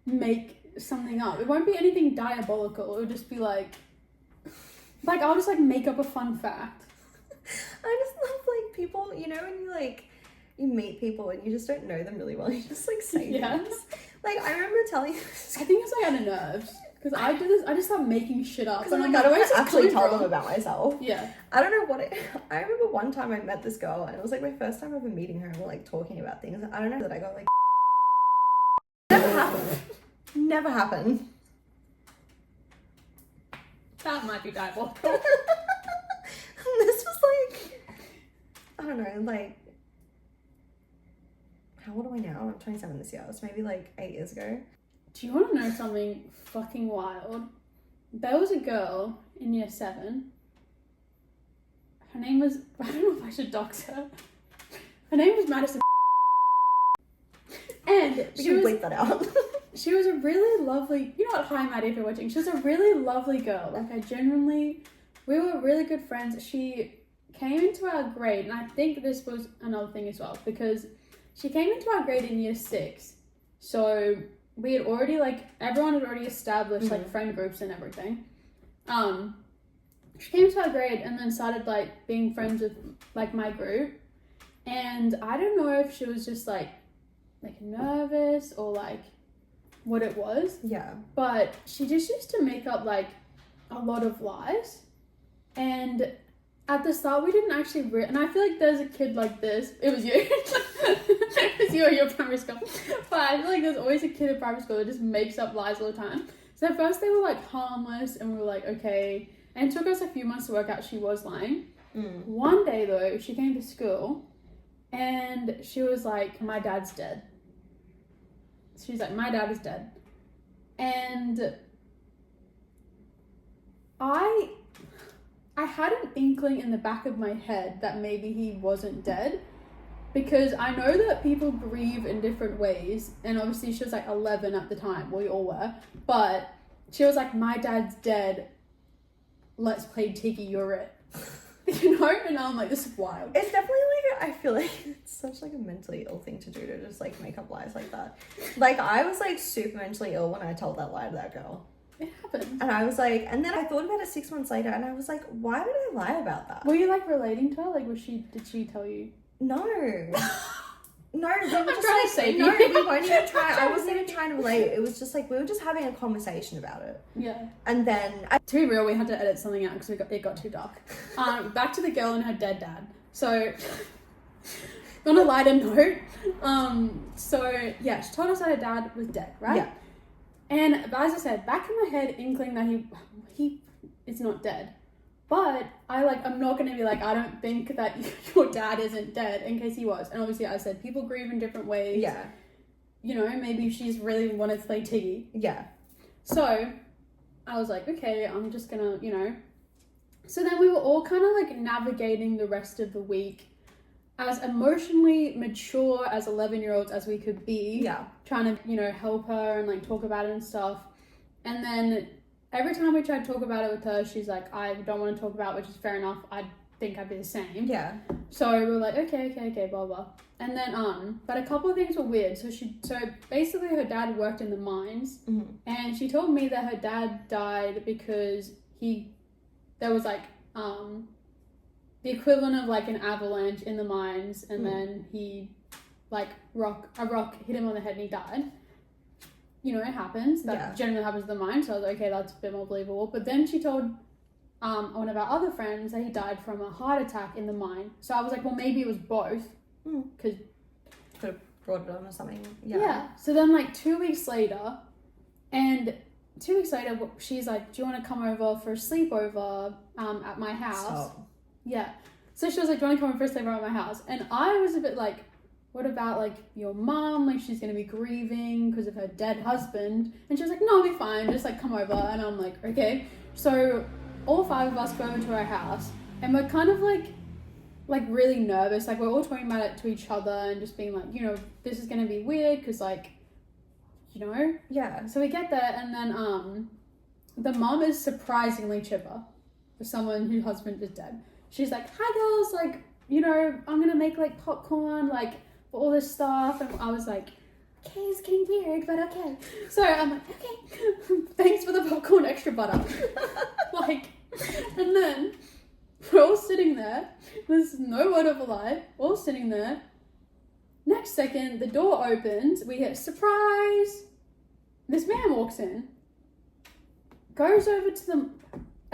make something up. It won't be anything diabolical. It'll just be like I'll just like make up a fun fact. I just love like people, you know, when you like you meet people and you just don't know them really well. You just like say Yeah. things. Like I remember telling. I think it's like out of nerves. Because I do this, I just start making shit up. Because And like, I'm I don't "Where's want to this actually coming tell them from?" about myself. Yeah. I don't know what it. I remember one time I met this girl and it was like my first time ever meeting her and we're like talking about things. I don't know that I got like. Never happened. Never happened. That might be diabolical. This was like, I don't know, like, how old am I now? I'm 27 this year, so maybe like 8 years ago. Do you want to know something fucking wild? There was a girl in year 7. Her name was, I don't know if I should dox her. Her name was Madison. And We can bleep that out. she was a really lovely, you know what, hi Maddie if you're watching. She was a really lovely girl. Like we were really good friends. She came into our grade, and I think this was another thing as well, because she came into our grade in year 6. So we had already, like, everyone had already established, like, friend groups and everything. She came to our grade and then started, like, being friends with, like, my group. And I don't know if she was just, like nervous or, like, what it was. Yeah. But she just used to make up, like, a lot of lies. And at the start, we didn't actually and I feel like there's a kid like this. It was you. It was you at your primary school. But I feel like there's always a kid at primary school that just makes up lies all the time. So at first they were, like, harmless, and we were like, okay. And it took us a few months to work out she was lying. One day, though, she came to school, and she was like, my dad's dead. She's like, my dad is dead. And I had an inkling in the back of my head that maybe he wasn't dead, because I know that people grieve in different ways, and obviously she was like 11 at the time, we all were, but she was like, my dad's dead, let's play Tiki, you're it. You know? And I'm like, this is wild. It's definitely like, I feel like it's such like a mentally ill thing to do, to just like make up lies like that. Like I was like super mentally ill when I told that lie to that girl. It happened. And I was like, and then I thought about it 6 months later, and I was like, why did I lie about that? Were you like relating to her? Like, did she tell you? No. No, we were I'm just trying like, to save no, you. we weren't even trying. I wasn't even trying to relate. It was just like we were just having a conversation about it. Yeah. And then To be real, we had to edit something out because it got too dark. Back to the girl and her dead dad. So, on a lighter note, so yeah, she told us that her dad was dead, right? Yeah. And as I said, back in my head, inkling that he is not dead. But I'm not going to be like, I don't think that your dad isn't dead, in case he was. And obviously I said, people grieve in different ways. Yeah. You know, maybe she's really wanted to play Tiggy. Yeah. So I was like, okay, I'm just going to, you know. So then we were all kind of like navigating the rest of the week as emotionally mature as 11-year-olds as we could be. Yeah. Trying to, you know, help her and like talk about it and stuff. And then every time we tried to talk about it with her, she's like, I don't want to talk about it, which is fair enough. I think I'd be the same. Yeah. So we were like, okay, blah, blah. And then, but a couple of things were weird. So basically her dad worked in the mines. Mm-hmm. And she told me that her dad died because there was like, the equivalent of like an avalanche in the mines. And then a rock hit him on the head and he died. You know, it happens. That generally happens in the mine. So I was like, okay, that's a bit more believable. But then she told one of our other friends that he died from a heart attack in the mine. So I was like, well, maybe it was both. Because could have brought it on or something. Yeah. So then like 2 weeks later, she's like, do you want to come over for a sleepover at my house? Stop. Yeah. So she was like, do you want to come over for a sleepover at my house? And I was a bit like, what about like your mom? Like she's going to be grieving because of her dead husband. And she was like, no, I'll be fine. Just like come over. And I'm like, okay. So all 5 of us go over to our house and we're kind of like really nervous. Like we're all talking about it to each other and just being like, you know, this is going to be weird because like, you know. Yeah. So we get there and then the mom is surprisingly chipper for someone whose husband is dead. She's like, hi girls, like, you know, I'm going to make like popcorn, like for all this stuff. And I was like, okay, it's getting weird, but okay. So I'm like, okay, thanks for the popcorn, extra butter. Like, and then we're all sitting there. There's no word of a lie. All sitting there. Next second, the door opens. We hear, surprise! This man walks in. Goes over to the...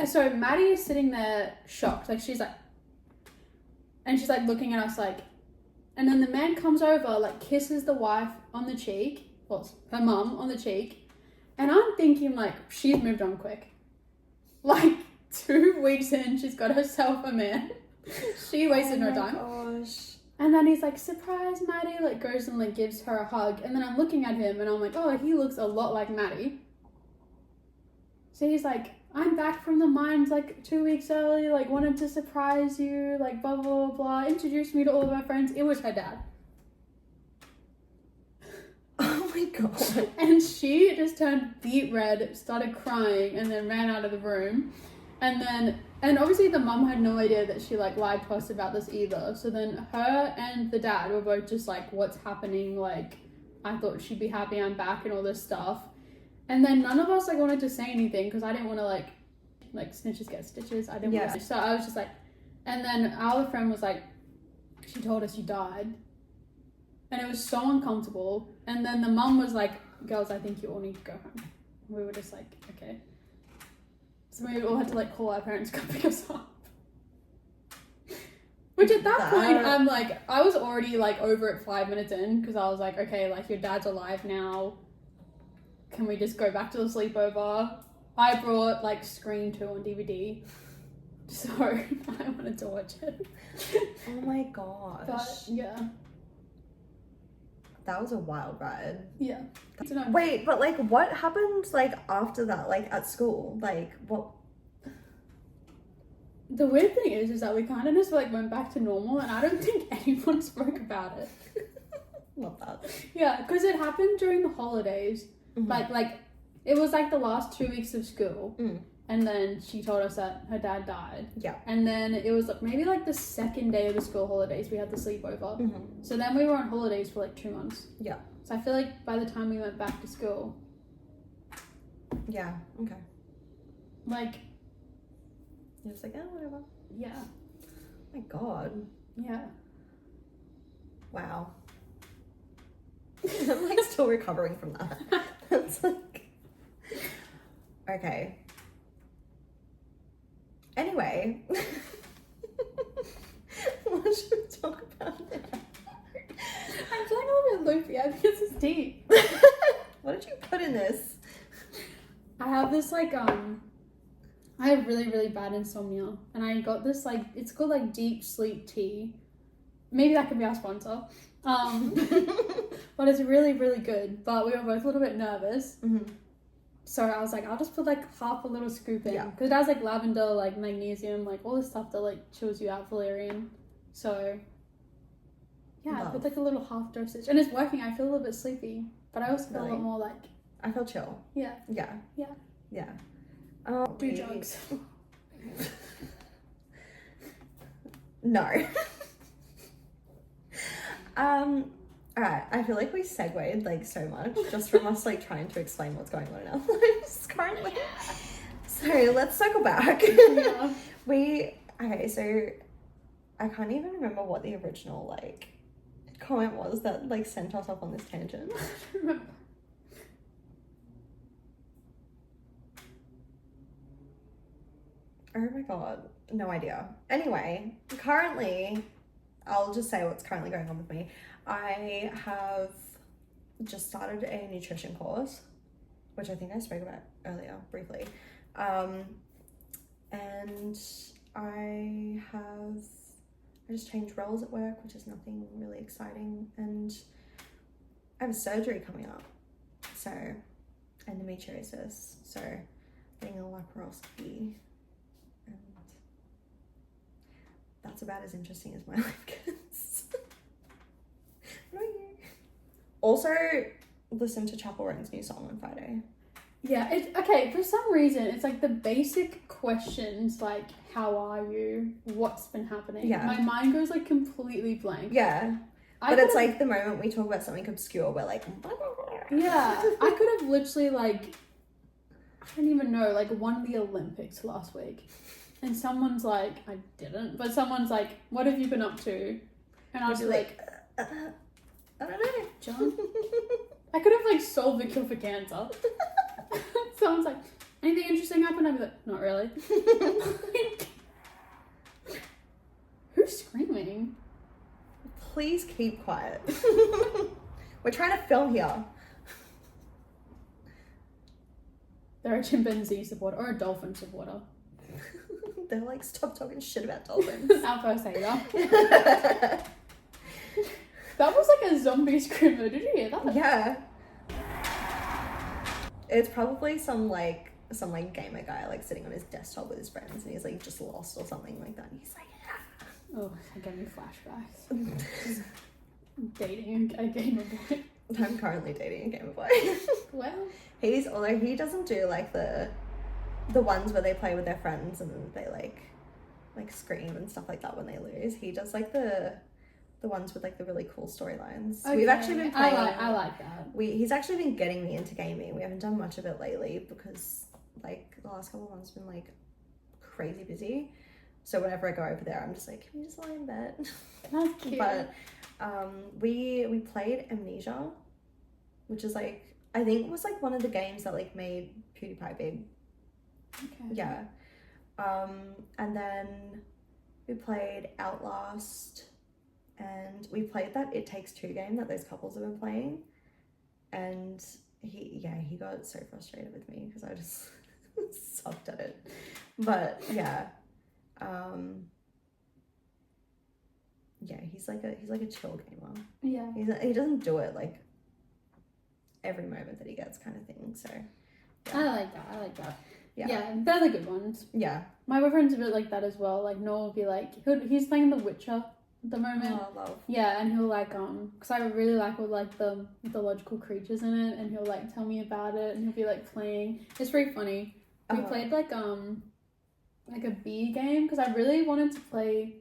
So Maddie is sitting there shocked. Like, she's like... And she's like looking at us like... And then the man comes over, like kisses the wife on the cheek. Well, her mum on the cheek. And I'm thinking like, she's moved on quick. Like 2 weeks in, she's got herself a man. She wasted no time. Gosh. And then he's like, surprise, Maddie. Like goes and like gives her a hug. And then I'm looking at him and I'm like, oh, he looks a lot like Maddie. So he's like, I'm back from the mines like 2 weeks early, like wanted to surprise you, like blah, blah, blah, blah. Introduced me to all of our friends. It was her dad. Oh my God. And she just turned beet red, started crying, and then ran out of the room. And obviously the mum had no idea that she like lied to us about this either. So then her and the dad were both just like, what's happening? Like, I thought she'd be happy I'm back and all this stuff. And then none of us like wanted to say anything because I didn't want to like snitches get stitches. I didn't want to. So I was just like, and then our other friend was like, she told us you died. And it was so uncomfortable. And then the mum was like, girls, I think you all need to go home. And we were just like, okay. So we all had to like call our parents to come pick us up. Which at that point, I'm like, I was already like over it 5 minutes in because I was like, okay, like your dad's alive now. Can we just go back to the sleepover? I brought like Scream 2 on DVD. So I wanted to watch it. Oh my gosh. But yeah. That was a wild ride. Yeah. Wait, but like what happened like after that, like at school? Like what? The weird thing is that we kind of just like went back to normal and I don't think anyone spoke about it. Love that. Yeah, because it happened during the holidays. Mm-hmm. Like it was like the last 2 weeks of school. Mm. And then she told us that her dad died. Yeah. And then it was maybe like the second day of the school holidays we had the sleepover. Mm-hmm. So then we were on holidays for like 2 months. Yeah. So I feel like by the time we went back to school. Yeah. Okay. Like. It was like, oh, whatever. Yeah. Oh my God. Yeah. Wow. I'm like still recovering from that. That's like. Okay. Anyway. What should we talk about now? I'm feeling a little bit loopy. I think this is deep. What did you put in this? I have this like I have really, really bad insomnia. And I got this like, it's called like deep sleep tea. Maybe that could be our sponsor. But it's really, really good. But we were both a little bit nervous. Mm-hmm. So I was like, I'll just put like half a little scoop in. Yeah. Because it has like lavender, like magnesium, like all this stuff that like chills you out, valerian. So yeah, I put like a little half dosage. And it's working. I feel a little bit sleepy. But I also feel a lot more like... I feel chill. Yeah. Yeah. Yeah. Yeah. Do drugs. No. Alright, I feel like we segued like so much just from us like trying to explain what's going on in our lives currently. So let's circle back. Yeah. Okay, so I can't even remember what the original like comment was that like sent us off on this tangent. I don't remember. Oh my God, no idea. Anyway, currently, I'll just say what's currently going on with me. I have just started a nutrition course, which I think I spoke about earlier briefly. And I just changed roles at work, which is nothing really exciting. And I have a surgery coming up. So, endometriosis. So, getting a laparoscopy. And that's about as interesting as my life gets. What about you? Also, listen to Chapel Roan's new song on Friday. Yeah, it's okay. For some reason, it's like the basic questions, like how are you, what's been happening. Yeah. My mind goes like completely blank. Yeah, but it's like the moment we talk about something obscure, we're like, yeah. I could have literally like, I don't even know, like won the Olympics last week, and someone's like, I didn't, but someone's like, what have you been up to? And I'll be like, I don't know. John? I could have, like, solved the cure for cancer. Someone's like, anything interesting happened? I'd be like, not really. Who's screaming? Please keep quiet. We're trying to film here. They're a chimpanzee supporter or a dolphin supporter. They're like, stop talking shit about dolphins. Our first hater. That was like a zombie screamer. Did you hear that? Yeah. It's probably some gamer guy like sitting on his desktop with his friends and he's like just lost or something like that. And he's like, yeah. Oh, it gave me flashbacks. Dating a Game Boy. I'm currently dating a Game Boy. Well, although he doesn't do like the ones where they play with their friends and they like scream and stuff like that when they lose. He does like the ones with like the really cool storylines. okay. We've actually been playing. I like that. He's actually been getting me into gaming. We haven't done much of it lately because like the last couple of months have been like crazy busy. So whenever I go over there, I'm just like, can you just lie in bed? That's cute. But we played Amnesia, which is like, I think was like one of the games that like made PewDiePie big. Okay. Yeah. And then we played Outlast, and we played that It Takes Two game that those couples have been playing. And he got so frustrated with me because I just sucked at it. But yeah. He's like a chill gamer. Yeah. He doesn't do it like every moment that he gets kind of thing. So yeah. I like that. Yeah. Yeah, they're the good ones. Yeah. My boyfriend's a bit like that as well. Like Noah will be like, he's playing The Witcher at the moment. Oh, love. Yeah, and he'll like because I really like all like the mythological creatures in it, and he'll like tell me about it, and he'll be like playing. It's very funny. We played like a bee game because I really wanted to play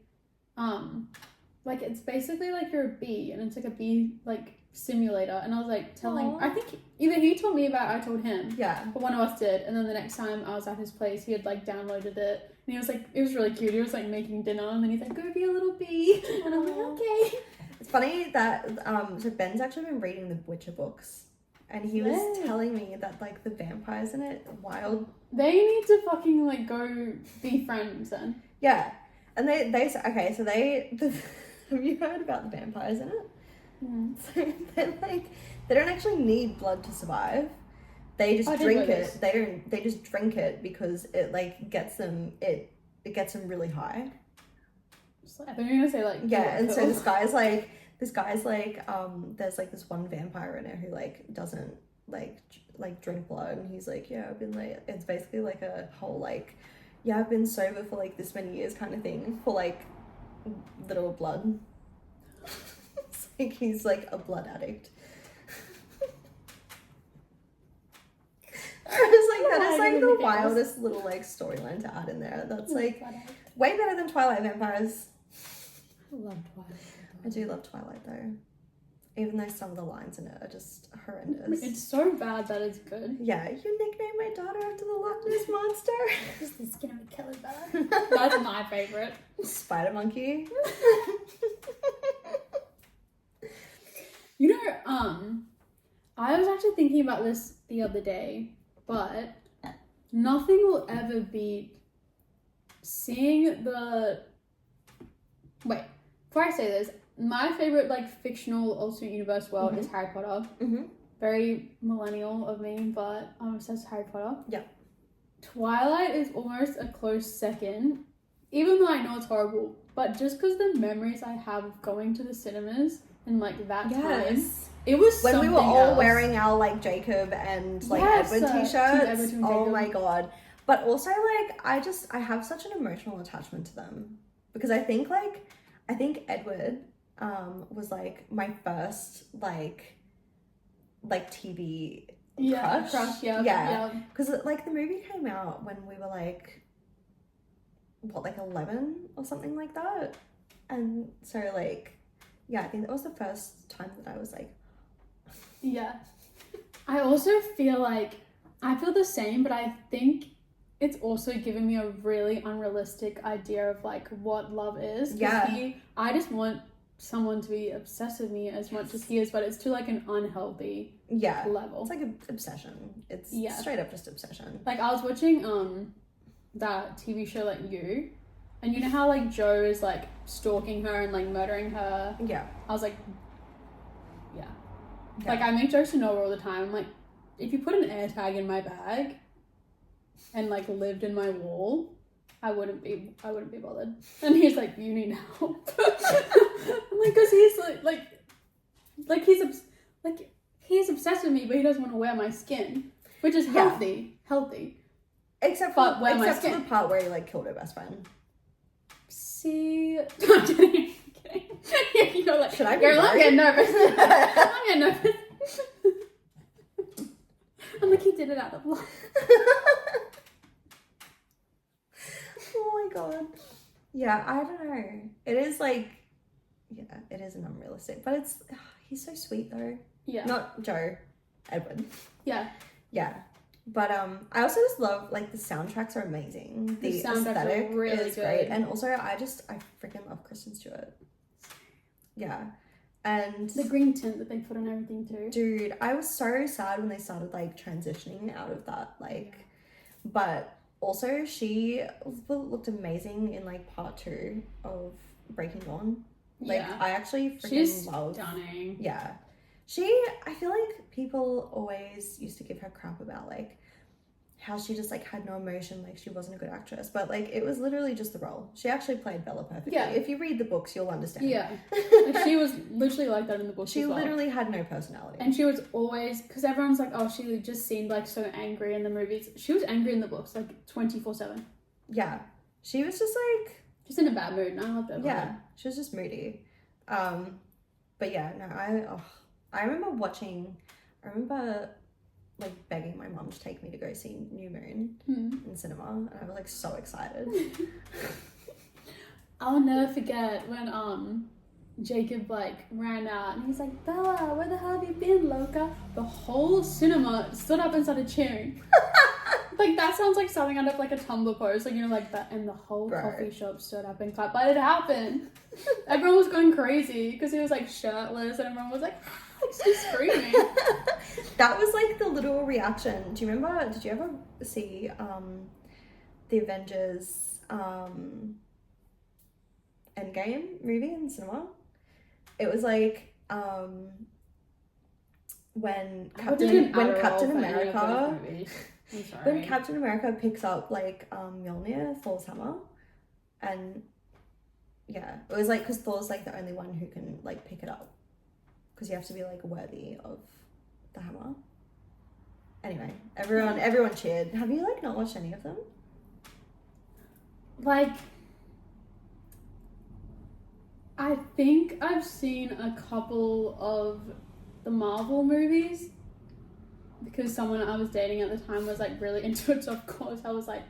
like it's basically like you're a bee and it's like a bee like simulator, and I was like telling I think either he told me about it, I told him. Yeah. But one of us did, and then the next time I was at his place he had like downloaded it and he was like, it was really cute, he was like making dinner and then he's like, go be a little bee, and I'm like, okay. It's funny that so Ben's actually been reading the Witcher books, and he was telling me that like the vampires in it wild. They need to fucking like go be friends then. Yeah. And they okay, so have you heard about the vampires in it? Mm. So they don't actually need blood to survive. They just drink it. They just drink it because it like gets them really high. I think you're gonna say like and so this guy's like there's like this one vampire in it who like doesn't like drink blood, and he's like, yeah, I've been like, it's basically like a whole like, yeah, I've been sober for like this many years kind of thing for like little blood. It's like he's like a blood addict. That is like the wildest little like storyline to add in there. That's like way better than Twilight vampires. I love Twilight. I do love Twilight though, even though some of the lines in it are just horrendous. It's so bad that it's good. Yeah, you nicknamed my daughter after the Loch Ness monster. This is gonna be Kelly Bear. That's my favorite. Spider monkey. You know, I was actually thinking about this the other day, but nothing will ever beat seeing the. Wait, before I say this, my favorite like fictional alternate universe world is Harry Potter. Mm-hmm. Very millennial of me, but I'm obsessed with Harry Potter. Yeah. Twilight is almost a close second, even though I know it's horrible. But just because the memories I have of going to the cinemas and like that time, it was when we were all else. wearing our like Jacob and like Edward t-shirts. Oh my god! But also like I have such an emotional attachment to them because I think Edward was like my first like TV crush. Yeah. Because like the movie came out when we were like, what, like 11 or something like that, and so like yeah, I think that was the first time that I was like, yeah. I also feel like I feel the same, but I think it's also given me a really unrealistic idea of like what love is. Yeah. I just want someone to be obsessed with me as much as he is, but it's to like an unhealthy level. It's like an obsession. It's straight up just obsession. Like I was watching that TV show like You, and you know how like Joe is like stalking her and like murdering her. Yeah. I was like, like I make jokes to Noah all the time. I'm like, if you put an air tag in my bag and like lived in my wall, I wouldn't be bothered. And he's like, you need help. I'm like, cause he's he's obsessed with me, but he doesn't want to wear my skin, which is healthy. Except for the part where he like killed her best friend. See, I'm kidding. You're like, should I be You're like, getting nervous. I'm getting nervous. I'm like, he did it out of love. Oh my god. Yeah, I don't know. It is like, it is an unrealistic, but he's so sweet though. Yeah. Not Joe, Edwin. Yeah. Yeah. But I also just love, like, the soundtracks are amazing. The aesthetic really is good. great. And also, I freaking love Kristen Stewart. Yeah. And the green tint that they put on everything too. Dude, I was so sad when they started, like, transitioning out of that, like, but also she looked amazing in, like, part 2 of Breaking Dawn. Like, I actually freaking love. She's stunning. Yeah. I feel like people always used to give her crap about, like, how she just, like, had no emotion, like, she wasn't a good actress. But, like, it was literally just the role. She actually played Bella perfectly. Yeah. If you read the books, you'll understand. Yeah. Like, she was literally like that in the books She literally had no personality. And she was always, because everyone's like, oh, she just seemed, like, so angry in the movies. She was angry in the books, like, 24/7. Yeah. She was just, like... Just in a bad mood, and I loved it. Yeah. She was just moody. But, yeah, no, I remember like begging my mum to take me to go see New Moon in cinema, and I was like so excited. I'll never forget when Jacob like ran out and he's like, Bella, where the hell have you been, Loca? The whole cinema stood up and started cheering. Like that sounds like something out of like a Tumblr post, like, you know, like that, and the whole coffee shop stood up and clapped. But it happened. Everyone was going crazy because he was like shirtless, and everyone was like just screaming. That was like the little reaction. Do you remember? Did you ever see the Avengers Endgame movie in cinema? It was like when Captain America picks up like Mjolnir, Thor's hammer, and it was like because Thor's like the only one who can like pick it up, because you have to be like worthy of the hammer. Anyway, everyone cheered. Have you like not watched any of them? Like, I think I've seen a couple of the Marvel movies because someone I was dating at the time was like really into it, so of course I was like,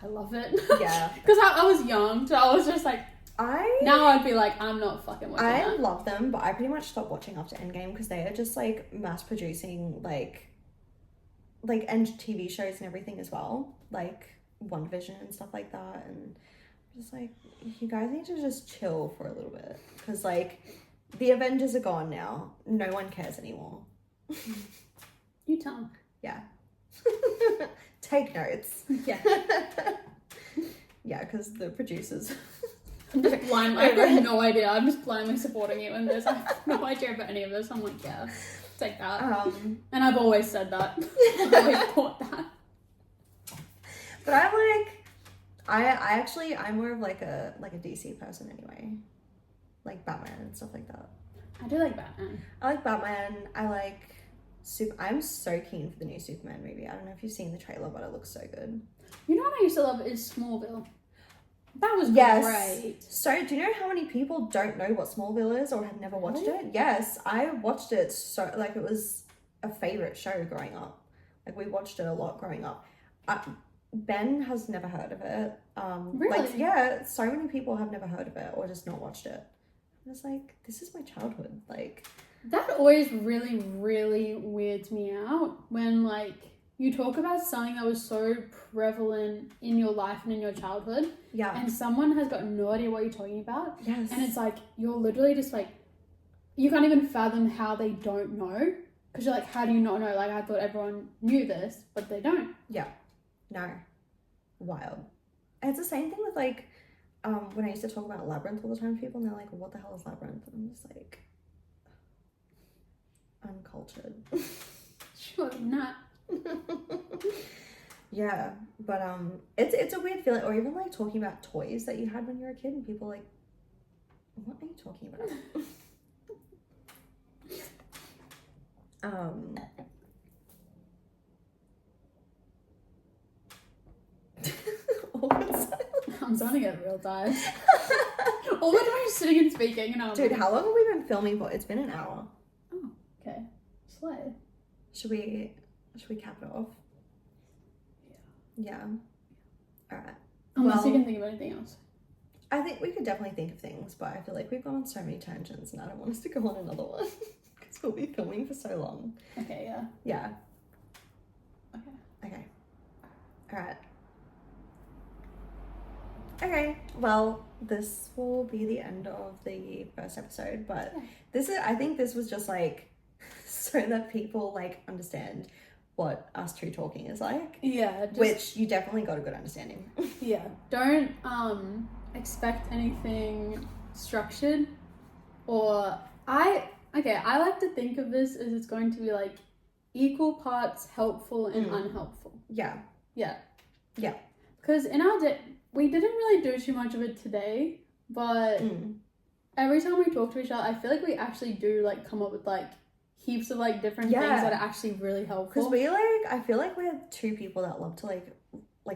I love it. Yeah. Because I was young, so I was just like, now I'd be like, I'm not fucking watching that. I love them, but I pretty much stopped watching after Endgame because they are just like mass producing like and TV shows and everything as well, like WandaVision and stuff like that, and I'm just like, you guys need to just chill for a little bit because like the Avengers are gone now. No one cares anymore. You tell them. Yeah. Take notes. Yeah. Yeah, because the producers. I'm just blind. I have no idea. I'm just blindly supporting you in this. I have no idea about any of this. I'm like, yeah, take that. And I've always said that. I've always thought that. But I'm like, I'm more of like a DC person anyway, like Batman and stuff like that. I do like Batman. I like Batman. I like I'm so keen for the new Superman movie. I don't know if you've seen the trailer, but it looks so good. You know what I used to love is Smallville. That was great. So, do you know how many people don't know what Smallville is or have never watched it? Yes, I watched it so, like, it was a favorite show growing up. Like, we watched it a lot growing up. Ben has never heard of it. Really? Like, yeah, so many people have never heard of it or just not watched it. I was like, this is my childhood. Like, that always really, really weirds me out when, like, you talk about something that was so prevalent in your life and in your childhood, Yeah. and someone has got no idea what you're talking about, Yes. and it's like, you're literally just like, you can't even fathom how they don't know, because you're like, how do you not know? Like, I thought everyone knew this, but they don't. Yeah. No. Wild. And it's the same thing with like, when I used to talk about Labyrinth all the time to people, and they're like, what the hell is Labyrinth? And I'm just like, uncultured. Sure, not. Yeah, but it's a weird feeling. Or even like talking about toys that you had when you were a kid, and people are like, what are you talking about? I'm starting to get real tired. All the time I'm sitting and speaking, and I'm Dude, like, how long have we been filming for? It's been an hour. oh, okay. Slay. Should we cap it off? Yeah. All right. Unless you Well, can think of anything else. I think we could definitely think of things, but I feel like we've gone on so many tangents, and I don't want us to go on another one because we'll be filming for so long. Okay, yeah. Yeah. Okay. Okay. All right. Okay. Well, this will be the end of the first episode, but I think this was just like so that people like understand what us two talking is like. Yeah. Which you definitely got a good understanding. Yeah. Don't expect anything structured, or I like to think of this as it's going to be like equal parts helpful and unhelpful. Yeah. Yeah. Yeah. Because in our day, we didn't really do too much of it today, but every time we talk to each other, I feel like we actually do like come up with like heaps of like different things that are actually really helpful. Because I feel like we're two people that love to like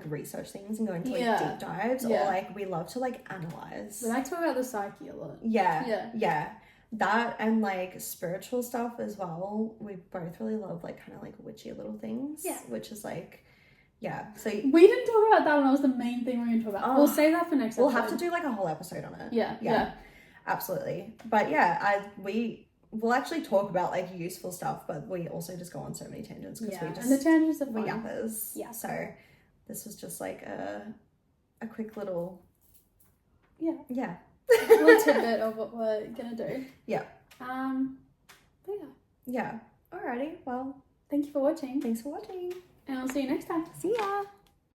research things and go into like deep dives, or like we love to like analyze. We like to talk about the psyche a lot. Yeah. That and like spiritual stuff as well. We both really love like kind of like witchy little things. Yeah. Which is like, yeah. So we didn't talk about that, and that was the main thing we're going to talk about. We'll save that for next episode. We'll have to do like a whole episode on it. Yeah. Absolutely. But yeah, we'll actually talk about like useful stuff, but we also just go on so many tangents because and the tangents are fun. We yappers. Yeah. So this was just like a quick little a little tidbit of what we're gonna do. Yeah. But yeah. Alrighty. Well, thank you for watching. Thanks for watching. And I'll see you next time. See ya.